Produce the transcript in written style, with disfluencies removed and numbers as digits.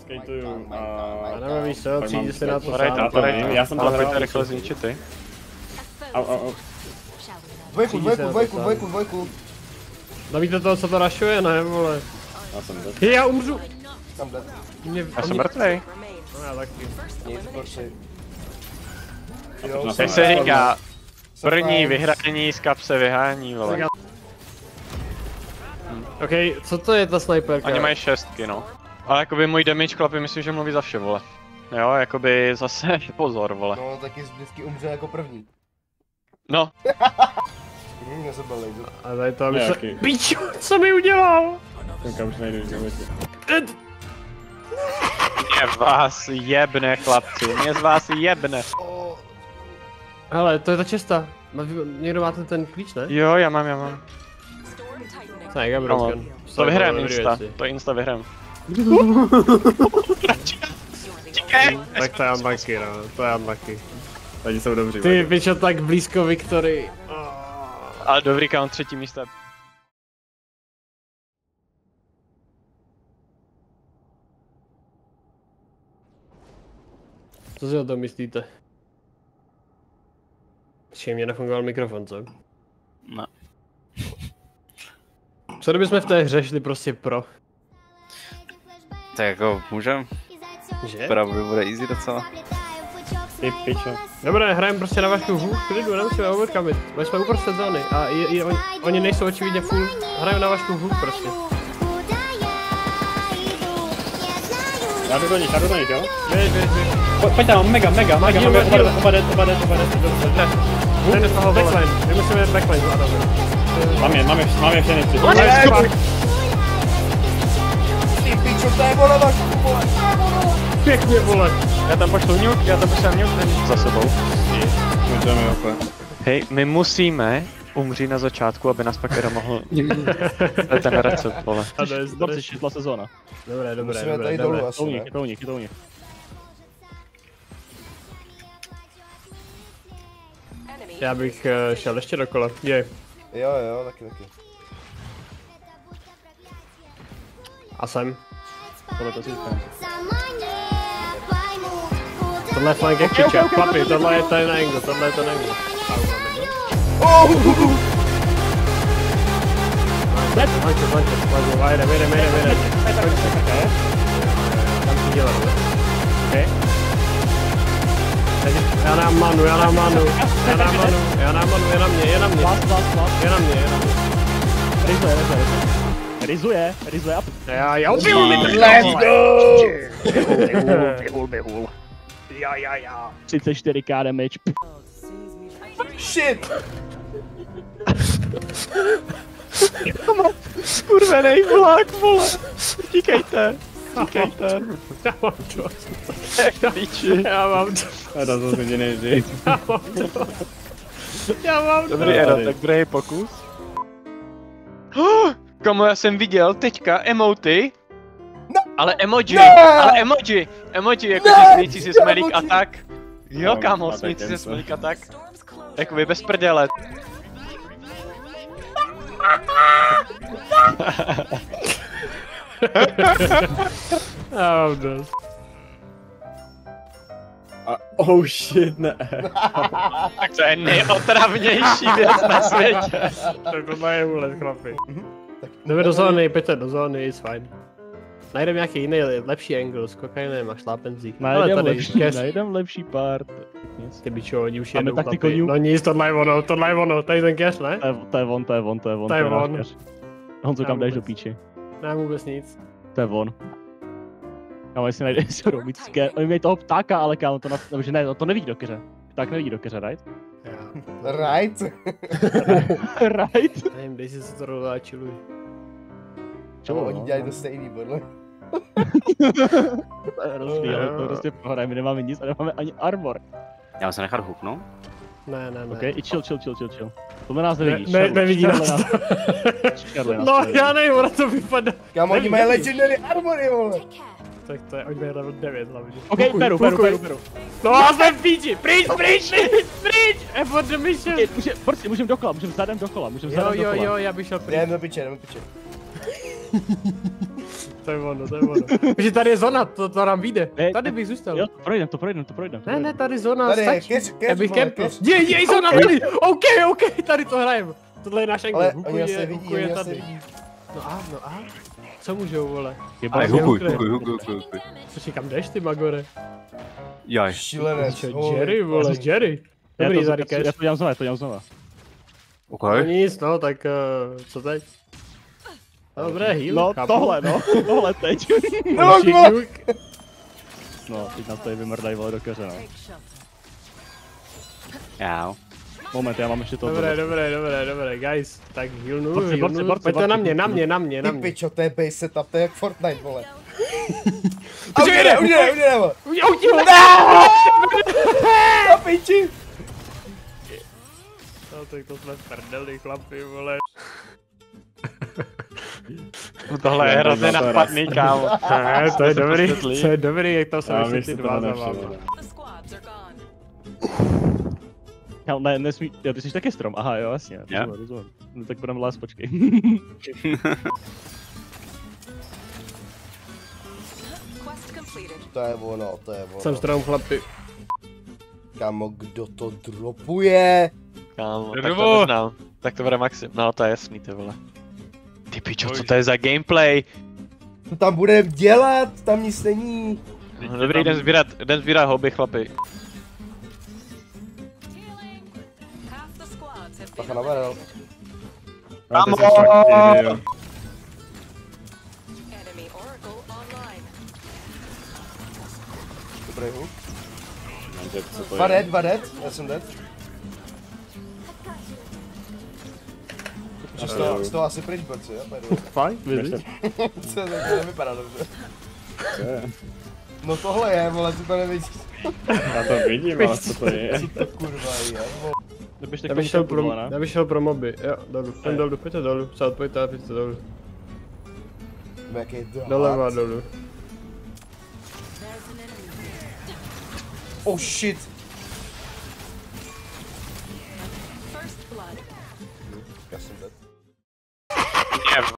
skateuju a... A nevím, víš co, přijdi si na to sám. Já jsem to ale hrál. pojďte rychle zničit ty. Au. Dvojku. Navíte toho, co to rašuje, ne, vole. Já jsem dead. Já umřu. Tam jde. Já jsem mrtvej. No já taky. Nic proti. Jak se říká, první vyhraní z kapse vyhání, vole. Ok, co to je ta sniperka? Oni mají šestky, no. Ale jakoby můj damage chlapi myslím, že mluví za vše, vole. Jo, jakoby zase pozor, vole. No, taky vždycky umře jako první. No. Mě se byl laser. A tady to, aby se... Nějaký. Pičo, co mi udělal? Teďka už nejdu, že větě. Mě vás jebne, chlapci, mě z vás jebne. Hele, to je ta cesta. Někdo máte ten klíč, ne? Jo, já mám. Tak, já No, broken. to vyhrajem insta, to insta vyhrajem. Tak to je unlucky, no, to je unlucky. Tady jsou dobří. Ty pičo, tak blízko Viktory. Ale dobrý count, třetí místo. Co si o tom myslíte? Čím mě nefungoval mikrofon, co? No. Co kdybychom v té hře šli prostě pro? Tak jako můžem, Že? pravdu bude easy docela. Ty pičo. Dobré, hrajeme prostě na vašku hru, v klidu, nemusíme overcomit. My jsme uprostřed zóny a oni nejsou očividně full. Hrajeme na vašku hru prostě. Já jdu do nich, jo? Běž. Pojď tam, mega, oba dead. Ten je z toho backline, my musíme backline zvládat. Máme všechny tři. Ty pičo, to je vole vašku, vole. Pěkně, vole. Já tam pošlu nuke, za sebou. Můžeme opět. Hej, my musíme umřít na začátku, aby nás pak Era mohl... To je ten recept, vole. Dobře, šitla sezóna. Dobré. Musíme tady dolů asi, ne? Je to u nich. Já bych šel ještě do kola. Je. Jo, taky. A jsem. Tohle to si říkám. Tohle je flank jak čiča. Chlapi, tohle je ten angle, tohle je ten angle. Jde. Tam si dělal, ne? Ok. Já nám manu. Je na mě. Rizuje up. Já Let's go! Behul. Já. 34k damage. Shit! Skurvenej vlak, vole. Tíkejte. Já mám to. A to jsou si nejdřív. Já mám to. Dobrý Era, tak druhý pokus. Komu já jsem viděl teďka emoty. Ale emoji, jakože smějící si smelík a tak. Jo, kámo, smějící si smelík a tak. Jakoby bez prdele. Já mám dost. Oh shit, ne. Tak to je nejotravnější věc na světě. Tak tohle je úlet, chlapi. Jdeme do zóny, pojďte do zóny, it's fine. Najdeme nějaký jiný lepší angle s kokainem a šlápenzích. Najdem lepší part. Ty bičo, oni už Máme jedou taktiku chlapi. nuke. No nic, tohle je ono, tady ten cash, ne? To je on. To je on. Honzo, kam jdeš do píči? Nemám vůbec nic. To je on. Kámo, jestli najde se robické, oni měli toho ptáka, ale kámo, že ne, to nevidí do keře. Pták nevidí do keře, right? Right? Right? Nevím, dej si se to rovná, chilluj. Čemu oni dělají to stejný, podle. To je rozdíl, ale to prostě prohraje, my nemáme nic a nemáme ani armor. Já mám se nechat hooknout? Ne. Ok, i chill. Tohle nás nevidí. Nevidí nás to. No, já nevím, ona to vypadá. Kámo, oni mají legendary armory, vole. Tak to je, oni mají level 9 hlavně. Ok, beru. No a jsem v píči, pryč! Effort the mission! Můžeme dokola, můžeme zadem dokola, Jo, já bych šel pryč. Jdem do piče. To je ono. Protože tady je zóna, to nám vyjde. Tady bych zůstal. Jo, to projdem. Ne, tady zóna Tady je, stačí. catch, Já bych vole, kempl. catch. Je zóna tady. OK, tady to hrajeme. Tohle je náš angle. Ale Huku oni je, se vidí, Huku je oni se tady. vidí. No a? Co můžou, vole? Ale hukuj. Počkej, kam jdeš ty, Magore? Jaj. Šílenec. Čo, Jerry, vole, Jerry. Dobrý, tady Já catch. to dělám znova. OK. No nic, no, tak co teď? Dobré, heal, No, chápu. tohle teď. No, Šikňuk. No, teď nás tady vymrdají, vole, do keře, no. Jau. Moment, já mám ještě to. Dobré, guys. Tak healnu, Borci, pojďte na mě. Ty pičo, to je base setup, to je jak Fortnite, vole. Pičo, jde! Udělej, vole. Udělej! Na piči. No tak to jsme prdeli, chlapi, vole. Tohle je hrozně napadný, kámo. Ne, to je dobrý, jak tam se vysvětlí dva za vámi. Kámo, ne, nesmí, jo, ty jsi taky strom, aha, jo, jasně. Jo. Rozumím. No tak budeme lézt, počkej. To je ono. Jsem strom, chlapi. Kámo, kdo to dropuje? Kámo, tak to neznám. Tak to bude Maxim. No, to je jasný, ty vole. Ty pičo, co to je za gameplay? To tam budeme dělat, tam nic není. No, dobrý, jdem sbírat hobby, chlapi. Pacha na barel. Kámo! Dobrý hook. 2 dead, já jsem dead. Z toho asi pryč, borci, jo? Fajn, vidíš? To nevypadá dobře. No tohle je, vole, ty to nevidíš. Já to vidím, ale co to je? Co to kurva je, vole. Já bych šel pro moby, jo, dolů, pojďte dolů, pojďte dolů. Jaký je to Doleva, dolů. Oh shit.